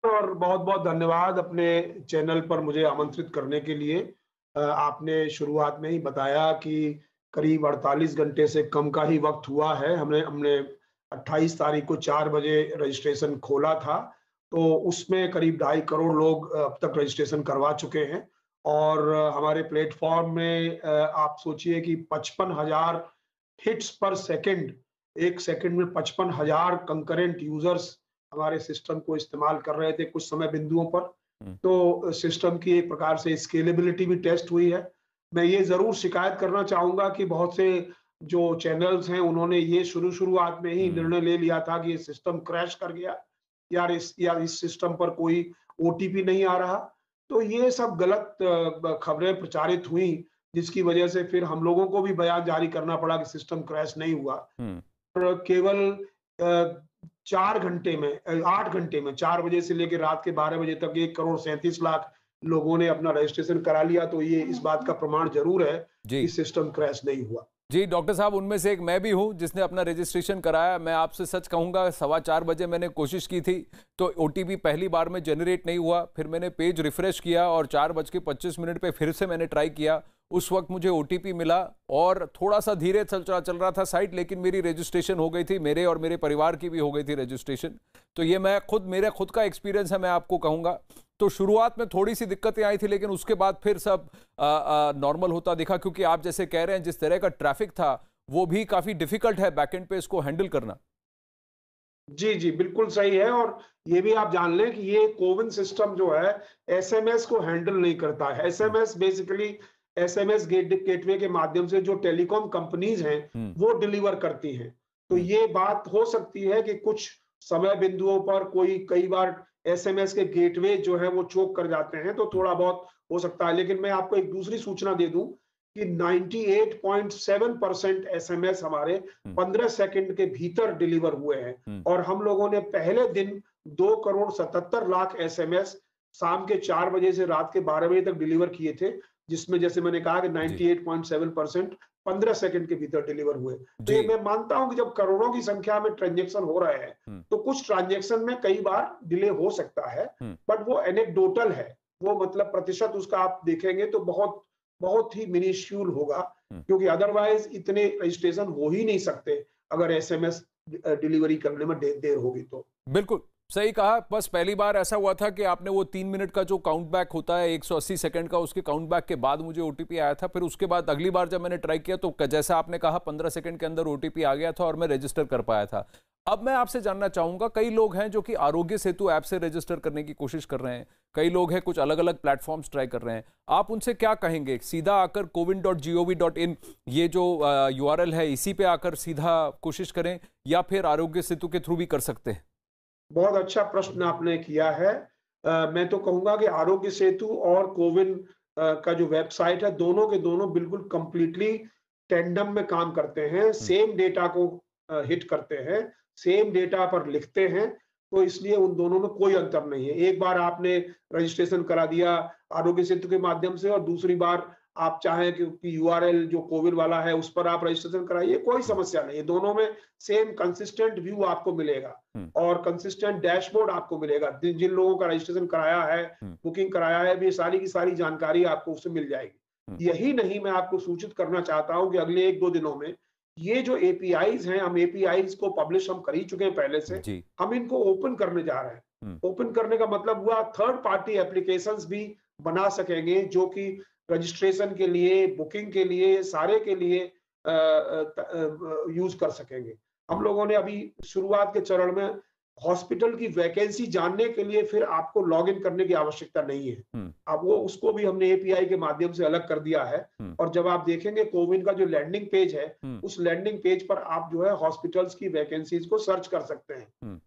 और बहुत-बहुत धन्यवाद अपने चैनल पर मुझे आमंत्रित करने के लिए। आपने शुरुआत में ही बताया कि करीब 48 घंटे से कम का ही वक़्त हुआ है। हमने हमने 28 तारीख को 4 बजे रजिस्ट्रेशन खोला था, तो उसमें करीब ढाई करोड़ लोग अब तक रजिस्ट्रेशन करवा चुके हैं और हमारे प्लेटफ़ॉर्म में आप सोचिए कि 55,000 हिट्स पर सेकंड, 1 सेकंड में 55,000 कंकरेंट यूज़र्स हमारे सिस्टम को इस्तेमाल कर रहे थे कुछ समय बिंदुओं पर। हुँ। तो सिस्टम की एक प्रकार से स्केलेबिलिटी भी टेस्ट हुई है। मैं ये ज़रूर शिकायत करना चाहूँगा कि बहुत से जो चैनल्स हैं, उन्होंने ये शुरुआत में ही हुँ। निर्णय ले लिया था कि ये सिस्टम क्रैश कर गया, इस सिस्टम पर कोई ओटीपी नहीं आ रहा। तो ये सब गलत खबरें प्रचारित हुई, जिसकी वजह से फिर हम लोगों को भी बयान जारी करना पड़ा कि सिस्टम क्रैश नहीं हुआ। हुँ। केवल 4 घंटे में 8 घंटे में 4 बजे से लेके रात के 12 बजे तक 1 करोड़ 37 लाख लोगों ने अपना रजिस्ट्रेशन करा लिया, तो ये इस बात का प्रमाण ज़रूर है कि जी। सिस्टम क्रैश नहीं हुआ। जी, डॉक्टर साहब उनमें से एक मैं भी हूँ जिसने अपना रजिस्ट्रेशन कराया। मैं आपसे सच कहूँगा 4:15 बजे मैंने कोशिश की थी, तो ओटीपी पहली बार में जनरेट नहीं हुआ। फिर मैंने पेज रिफ्रेश किया और 4:25 पे फिर से मैंने ट्राई किया। उस वक्त मुझे ओटीपी मिला और थोड़ा-सा धीरे चल रहा था साइट, लेकिन मेरी रजिस्ट्रेशन हो गई थी, मेरे और मेरे परिवार की भी हो गई थी रजिस्ट्रेशन। तो ये मेरा खुद का एक्सपीरियंस है, मैं आपको कहूँगा। तो शुरुआत में थोड़ी-सी दिक्कतें आई थी, लेकिन उसके बाद फिर सब नॉर्मल होता दिखा, क्योंकि आप जैसे कह रहे हैं जिस तरह का ट्रैफिक था, वो भी काफ़ी डिफ़िकल्ट है बैकएंड पे इसको हैंडल करना। जी, जी, बिल्कुल सही है और ये भी आप जान लें कि ये कोविन सिस्टम जो है, एसएमएस को हैंडल नहीं करता है। हुँ। एसएमएस बेसिकली एसएमएस गेटवे के माध्यम से जो टेलीकॉम कंपनीज़ हैं, हुँ। वो डिलीवर करती हैं। तो हुँ। ये बात हो सकती है कि कुछ समय बिंदुओं पर कोई कई बार एसएमएस के गेटवे जो है वो चोक कर जाते हैं, तो हुँ। थोड़ा बहुत हो सकता है। लेकिन मैं आपको एक दूसरी सूचना दे दूँ कि 98.7% एसएमएस हमारे हुँ। 15 सेकंड के भीतर डिलीवर हुए हैं हुँ। और हम लोगों ने पहले दिन 2 करोड़ 77 लाख एसएमएस शाम के 4 बजे से रात के 12 बजे तक डिलीवर किए थे, जिसमें जैसे मैंने कहा कि जी। 98.7% 15 सेकंड के भीतर डिलीवर हुए। तो जी। ये मैं मानता हूं कि जब करोड़ों की संख्या में ट्रांजैक्शन हो रहे हैं, हुँ। तो कुछ ट्रांजैक्शन में कई बार डिले हो सकता है, हुँ। बट वो एनेक्डोटल है। वो मतलब प्रतिशत उसका आप देखेंगे तो बहुत बहुत ही मिनिस्क्यूल होगा, हुँ। क्योंकि अदरवाइज इतने रजिस्ट्रेशन हो ही नहीं सकते अगर एसएमएस डिलीवरी करने में देर होगी तो। बिल्कुल, सही कहा। बस पहली बार ऐसा हुआ था कि आपने वो 3 मिनट का जो काउंट बैक होता है 180 सेकंड का, उसके काउंट बैक के बाद मुझे ओटीपी आया था। फिर उसके बाद अगली बार जब मैंने ट्राई किया तो जैसा आपने कहा 15 सेकंड के अंदर ओटीपी आ गया था और मैं रजिस्टर कर पाया था। अब मैं आपसे जानना चाहूँगा, कई लोग हैं जो कि आरोग्य सेतु ऐप से रजिस्टर करने की कोशिश कर रहे हैं, कई लोग हैं कुछ अलग-अलग प्लेटफ़ॉर्म्स ट्राई कर रहे हैं। आप उनसे क्या कहेंगे? सीधा आकर cowin.gov.in ये जो यूआरएल है, इसी पे आकर सीधा कोशिश करें या फिर आरोग्य सेतु के थ्रू भी कर सकते हैं? बहुत अच्छा प्रश्न आपने किया है। मैं तो कहूँगा कि आरोग्य सेतु और कोविन का जो वेबसाइट है, दोनों के दोनों बिल्कुल कंप्लीटली टैंडम में काम करते हैं, हुँ। सेम डेटा को हिट करते हैं, सेम डेटा पर लिखते हैं, तो इसलिए उन दोनों में कोई अंतर नहीं है। एक बार आपने रजिस्ट्रेशन करा दिया आरोग्य सेतु के माध्यम से और दूसरी बार आप चाहें कि यूआरएल जो कोविन वाला है, उस पर आप रजिस्ट्रेशन कराइए, कोई हुँ। समस्या नहीं है। दोनों में सेम कंसिस्टेंट व्यू आपको मिलेगा। हुँ। और कंसिस्टेंट डैशबोर्ड आपको मिलेगा। जिन लोगों का रजिस्ट्रेशन कराया है, हुँ। बुकिंग कराया है, भी सारी की सारी जानकारी आपको उससे मिल हुँ। जाएगी। यही नहीं, मैं आपको सूचित करना चाहता हूँ कि अगले 1-2 दिनों में ये जो एपीआईज़ हैं, हम एपीआईज़ को पब्लिश हम कर ही चुके हैं पहले से, जी। हम इनको ओपन करने जा रहे हैं। हुँ। ओपन करने का मतलब हुआ थर्ड पार्टी एप्लीकेशंस भी बना सकेंगे, जो कि रजिस्ट्रेशन के लिए, बुकिंग के लिए, सारे के लिए यूज़ कर सकेंगे। हम हुँ। लोगों ने अभी शुरुआत के चरण में हॉस्पिटल की वैकेंसी जानने के लिए फिर आपको लॉगिन करने की आवश्यकता नहीं है। हुँ। अब वो उसको भी हमने एपीआई के माध्यम से अलग कर दिया है हुँ। और जब आप देखेंगे कोविन का जो लैंडिंग पेज है, हुँ। उस लैंडिंग पेज पर आप जो है हॉस्पिटल्स की वैकेंसीज को सर्च कर सकते हैं हुँ।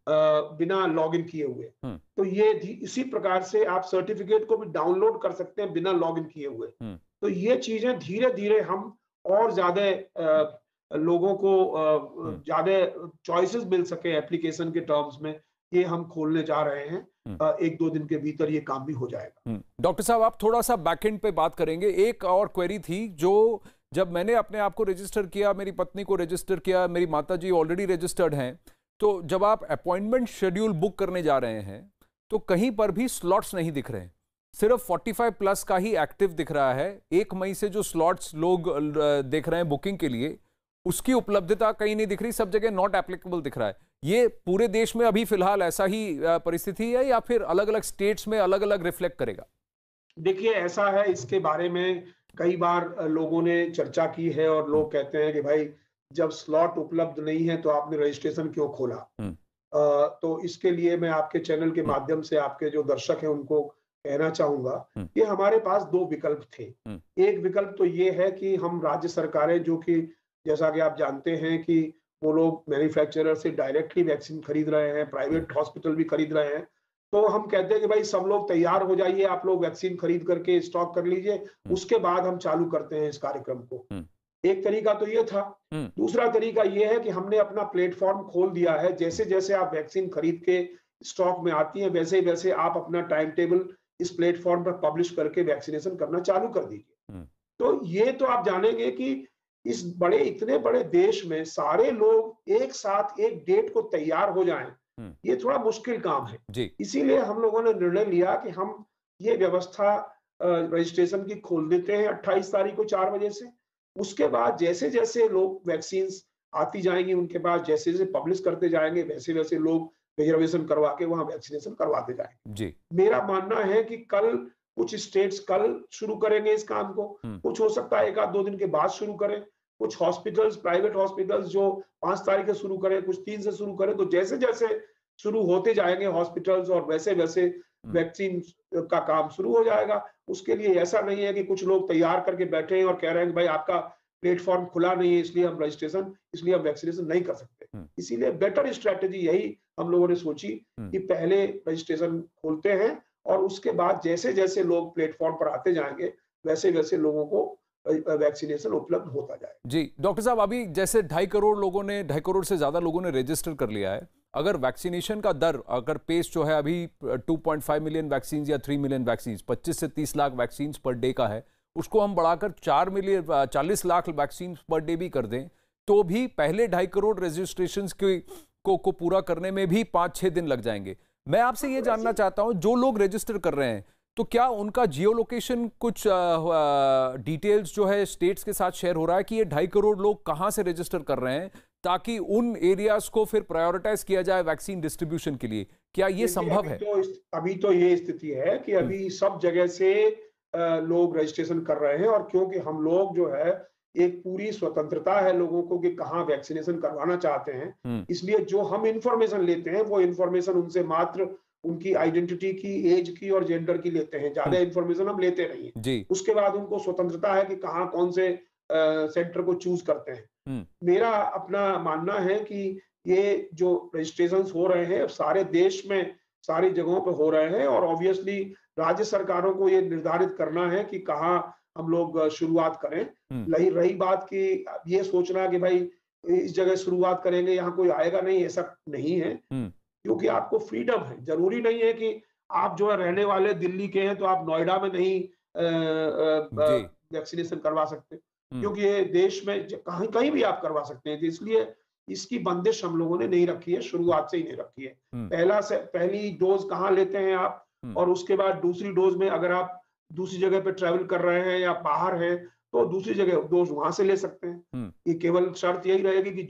बिना लॉगिन किए हुए। हुँ। तो ये इसी प्रकार से आप सर्टिफिकेट को भी डाउनलोड कर सकते हैं बिना लॉगिन किए हुए। हुँ। तो ये चीजें धीरे-धीरे हम और ज़्यादा लोगों को हुँ। ज़्यादा चॉइसेस मिल सके एप्लीकेशन के टर्म्स में, ये हम खोलने जा रहे हैं। हुँ। 1-2 दिन के भीतर ये काम भी हो जाएगा। डॉक्टर साहब, आप थोड़ा-सा बैकएंड पे बात करेंगे। एक और क्वेरी थी, जो जब मैंने अपने आप को रजिस्टर किया, मेरी पत्नी को रजिस्टर किया, मेरी माताजी ऑलरेडी रजिस्टर्ड हैं, तो जब आप अपॉइंटमेंट शेड्यूल बुक करने जा रहे हैं, तो कहीं पर भी स्लॉट्स नहीं दिख रहे हैं, सिर्फ 45 प्लस का ही एक्टिव दिख रहा है। 1 मई से जो स्लॉट्स लोग देख रहे हैं बुकिंग के लिए, उसकी उपलब्धता कहीं नहीं दिख रही, सब जगह नॉट एप्लीकेबल दिख रहा है। ये पूरे देश में अभी फिलहाल ऐसा ही परिस्थिति है या फिर अलग अलग स्टेट्स में अलग अलग रिफ्लेक्ट करेगा? देखिए, ऐसा है, इसके बारे में कई बार लोगों ने चर्चा की है और लोग कहते हैं कि भाई जब स्लॉट उपलब्ध नहीं है तो आपने रजिस्ट्रेशन क्यों खोला। तो इसके लिए मैं आपके चैनल के माध्यम से आपके जो दर्शक हैं उनको कहना चाहूंगा कि हमारे पास 2 विकल्प थे। एक विकल्प तो ये है कि हम राज्य सरकारें, जो कि जैसा कि आप जानते हैं कि वो लोग मैन्युफैक्चरर से डायरेक्टली वैक्सीन खरीद रहे हैं, प्राइवेट हॉस्पिटल भी खरीद रहे हैं। तो हम कहते हैं कि भाई सब लोग तैयार हो जाइए, आप लोग वैक्सीन खरीद करके स्टॉक कर लीजिए, उसके बाद हम चालू करते हैं इस कार्यक्रम को। एक तरीका तो ये था। दूसरा तरीका ये है कि हमने अपना प्लेटफॉर्म खोल दिया है, जैसे जैसे आप वैक्सीन खरीद के स्टॉक में आती है वैसे वैसे आप अपना टाइम टेबल इस प्लेटफॉर्म पर पब्लिश करके वैक्सीनेशन करना चालू कर दीजिए। तो ये तो आप जानेंगे कि इस इतने बड़े देश में सारे लोग एक साथ एक डेट को तैयार हो जाएं, ये थोड़ा मुश्किल काम है जी। इसीलिए हम लोगों ने निर्णय लिया कि हम ये व्यवस्था रजिस्ट्रेशन की खोल देते हैं 28 तारीख को 4 बजे से। उसके बाद जैसे जैसे लोग वैक्सीन आती जाएंगी उनके पास, जैसे जैसे पब्लिश करते जाएंगे वैसे वैसे लोग रिजर्वेशन करवा के वहां वैक्सीनेशन करवाते जाएंगे जी। मेरा मानना है कि कल कुछ स्टेट्स कल शुरू करेंगे इस काम को, कुछ हो सकता है 1-2 दिन के बाद शुरू करें, कुछ हॉस्पिटल्स, प्राइवेट हॉस्पिटल्स जो 5 तारीख से शुरू करें, कुछ 3 से शुरू करें। तो जैसे जैसे शुरू होते जाएंगे हॉस्पिटल्स और वैसे वैसे वैक्सीन का काम शुरू हो जाएगा। उसके लिए ऐसा नहीं है कि कुछ लोग तैयार करके बैठे हैं और कह रहे हैं कि भाई आपका प्लेटफॉर्म खुला नहीं है इसलिए हम वैक्सीनेशन नहीं कर सकते। इसीलिए बेटर स्ट्रेटेजी यही हम लोगों ने सोची कि पहले रजिस्ट्रेशन खोलते हैं और उसके बाद जैसे जैसे लोग प्लेटफॉर्म पर आते जाएंगे वैसे वैसे लोगों को वैक्सीनेशन उपलब्ध होता जाए। जी डॉक्टर साहब, अभी जैसे 2.5 करोड़ से ज्यादा लोगों ने रजिस्टर कर लिया है, अगर वैक्सीनेशन का दर, अगर पेस जो है अभी 2.5 मिलियन वैक्सीन या 3 मिलियन वैक्सीन, 25 से 30 लाख वैक्सीन पर डे का है, उसको हम बढ़ाकर 40 लाख वैक्सीन पर डे भी कर दें तो भी पहले 2.5 करोड़ रजिस्ट्रेशन को पूरा करने में भी 5-6 दिन लग जाएंगे। मैं आपसे ये जानना चाहता हूं, जो लोग रजिस्टर कर रहे हैं तो क्या उनका जियो लोकेशन कुछ डिटेल्स जो है स्टेट्स के साथ शेयर हो रहा है कि ये 2.5 करोड़ लोग कहां से रजिस्टर कर रहे हैं, ताकि उन एरियाज को फिर प्रायोरिटाइज किया जाए वैक्सीन डिस्ट्रीब्यूशन के लिए? क्या ये संभव है? अभी तो ये स्थिति है कि अभी सब जगह से लोग रजिस्ट्रेशन कर रहे हैं और क्योंकि हम लोग जो है एक पूरी स्वतंत्रता है लोगों को कि कहाँ वैक्सीनेशन करवाना चाहते हैं, इसलिए जो हम इंफॉर्मेशन लेते हैं वो इंफॉर्मेशन उनसे मात्र उनकी आइडेंटिटी की, एज की और जेंडर की लेते हैं, ज्यादा इंफॉर्मेशन हम लेते नहीं है। उसके बाद उनको स्वतंत्रता है कि कहाँ कौन से सेंटर को चूज करते हैं। मेरा अपना मानना है कि ये जो रजिस्ट्रेशन हो रहे हैं सारे देश में सारी जगहों पर हो रहे हैं और ऑब्वियसली राज्य सरकारों को ये निर्धारित करना है कि कहाँ हम लोग शुरुआत करें। रही बात की ये सोचना कि भाई इस जगह शुरुआत करेंगे यहाँ कोई आएगा नहीं, ऐसा नहीं है, क्योंकि आपको फ्रीडम है। जरूरी नहीं है कि आप जो है रहने वाले दिल्ली के हैं तो आप नोएडा में नहीं वैक्सीनेशन करवा सकते, क्योंकि ये देश में कहीं भी आप करवा सकते हैं। इसलिए इसकी बंदिश हम लोगों ने नहीं रखी है, शुरुआत से ही नहीं रखी है। पहली डोज कहाँ लेते हैं आप और उसके बाद दूसरी डोज में अगर आप दूसरी जगह पे ट्रैवल कर रहे हैं या बाहर हैं तो दूसरी जगह डोज वहां से ले सकते हैं। ये केवल शर्त यही रहेगी कि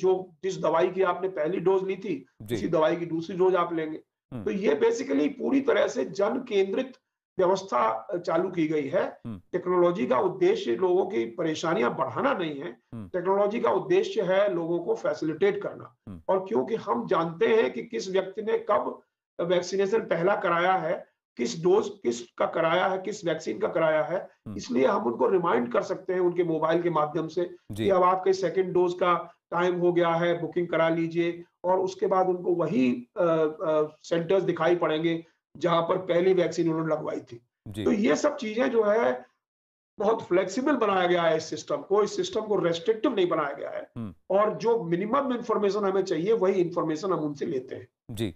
जिस दवाई की आपने पहली डोज ली थी उसी दवाई की दूसरी डोज आप लेंगे। तो ये बेसिकली पूरी तरह से जन केंद्रित व्यवस्था चालू की गई है। टेक्नोलॉजी का उद्देश्य लोगों की परेशानियां बढ़ाना नहीं है, टेक्नोलॉजी का उद्देश्य है लोगों को फैसिलिटेट करना। और क्योंकि हम जानते हैं कि किस व्यक्ति ने कब वैक्सीनेशन पहला कराया है, किस डोज किसका कराया है, किस वैक्सीन का कराया है, इसलिए हम उनको रिमाइंड कर सकते हैं उनके मोबाइल के माध्यम से कि अब आपके सेकंड डोज का टाइम हो गया है, बुकिंग करा लीजिए। और उसके बाद उनको वही सेंटर्स दिखाई पड़ेंगे जहां पर पहली वैक्सीन उन्होंने लगवाई थी। तो ये सब चीजें जो है बहुत फ्लेक्सिबल बनाया गया है इस सिस्टम को रेस्ट्रिक्टिव नहीं बनाया गया है और जो मिनिमम इंफॉर्मेशन हमें चाहिए वही इंफॉर्मेशन हम उनसे लेते हैं। जी